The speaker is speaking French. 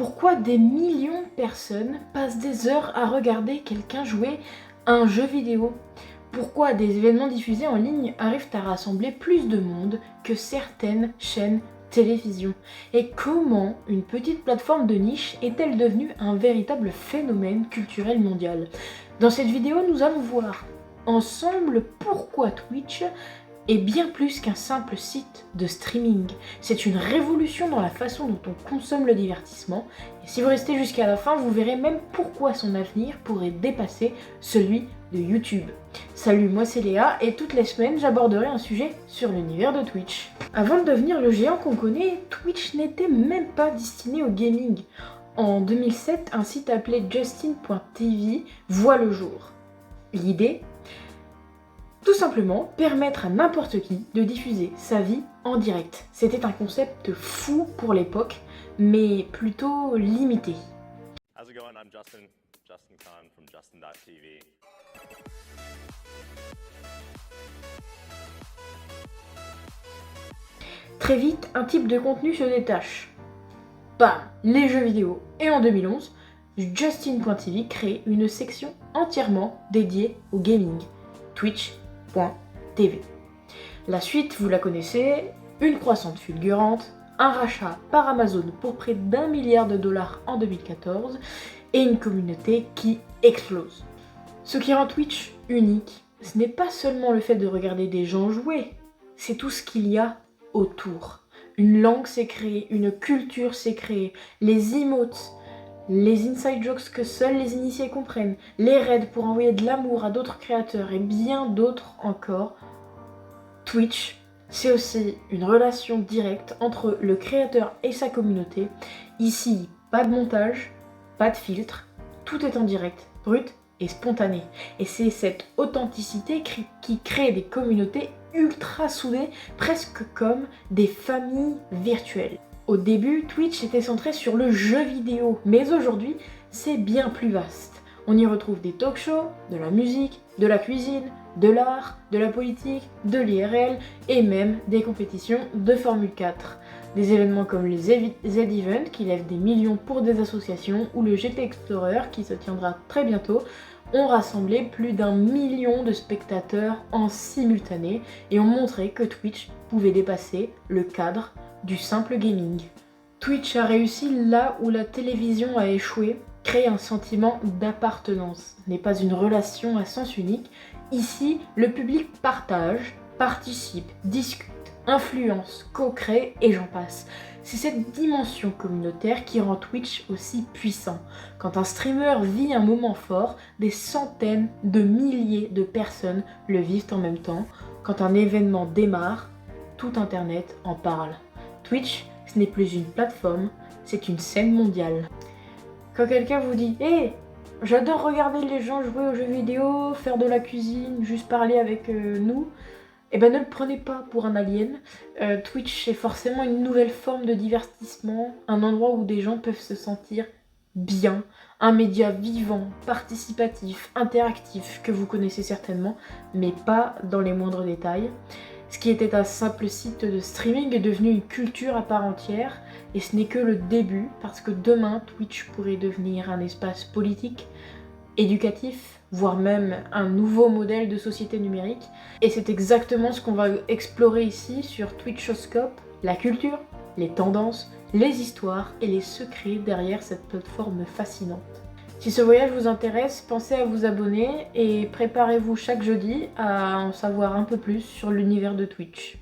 Pourquoi des millions de personnes passent des heures à regarder quelqu'un jouer à un jeu vidéo? Pourquoi des événements diffusés en ligne arrivent à rassembler plus de monde que certaines chaînes télévision? Et comment une petite plateforme de niche est-elle devenue un véritable phénomène culturel mondial? Dans cette vidéo, nous allons voir ensemble pourquoi Twitch est bien plus qu'un simple site de streaming. C'est une révolution dans la façon dont on consomme le divertissement. Et si vous restez jusqu'à la fin, vous verrez même pourquoi son avenir pourrait dépasser celui de YouTube. Salut, moi c'est Léa et toutes les semaines j'aborderai un sujet sur l'univers de Twitch. Avant de devenir le géant qu'on connaît, Twitch n'était même pas destiné au gaming. En 2007, un site appelé Justin.tv voit le jour. L'idée ? Tout simplement permettre à n'importe qui de diffuser sa vie en direct. C'était un concept fou pour l'époque, mais plutôt limité. How's it going? I'm Justin Khan from Justin.tv. Très vite, un type de contenu se détache. Bam, les jeux vidéo. Et en 2011, Justin.tv crée une section entièrement dédiée au gaming. Twitch.tv. La suite, vous la connaissez, une croissance fulgurante, un rachat par Amazon pour près d'1 milliard de dollars en 2014 et une communauté qui explose. Ce qui rend Twitch unique, ce n'est pas seulement le fait de regarder des gens jouer, c'est tout ce qu'il y a autour. Une langue s'est créée, une culture s'est créée, les emotes, les inside jokes que seuls les initiés comprennent, les raids pour envoyer de l'amour à d'autres créateurs et bien d'autres encore. Twitch, c'est aussi une relation directe entre le créateur et sa communauté. Ici, pas de montage, pas de filtre, tout est en direct, brut et spontané. Et c'est cette authenticité qui crée des communautés ultra soudées, presque comme des familles virtuelles. Au début, Twitch était centré sur le jeu vidéo, mais aujourd'hui, c'est bien plus vaste. On y retrouve des talk-shows, de la musique, de la cuisine, de l'art, de la politique, de l'IRL et même des compétitions de Formule 4. Des événements comme les Z-Event qui lèvent des millions pour des associations ou le GP Explorer qui se tiendra très bientôt ont rassemblé plus d'1 million de spectateurs en simultané et ont montré que Twitch pouvait dépasser le cadre du simple gaming. Twitch a réussi là où la télévision a échoué, créer un sentiment d'appartenance. Ce n'est pas une relation à sens unique. Ici, le public partage, participe, discute, influence, co-crée et j'en passe. C'est cette dimension communautaire qui rend Twitch aussi puissant. Quand un streamer vit un moment fort, des centaines de milliers de personnes le vivent en même temps. Quand un événement démarre, tout Internet en parle. Twitch, ce n'est plus une plateforme, c'est une scène mondiale. Quand quelqu'un vous dit « Hey, j'adore regarder les gens jouer aux jeux vidéo, faire de la cuisine, juste parler avec nous », eh ben ne le prenez pas pour un alien. Twitch est forcément une nouvelle forme de divertissement, un endroit où des gens peuvent se sentir bien, un média vivant, participatif, interactif, que vous connaissez certainement, mais pas dans les moindres détails. Ce qui était un simple site de streaming est devenu une culture à part entière, et ce n'est que le début, parce que demain, Twitch pourrait devenir un espace politique, éducatif, voire même un nouveau modèle de société numérique. Et c'est exactement ce qu'on va explorer ici sur Twitchoscope, la culture, les tendances, les histoires et les secrets derrière cette plateforme fascinante. Si ce voyage vous intéresse, pensez à vous abonner et préparez-vous chaque jeudi à en savoir un peu plus sur l'univers de Twitch.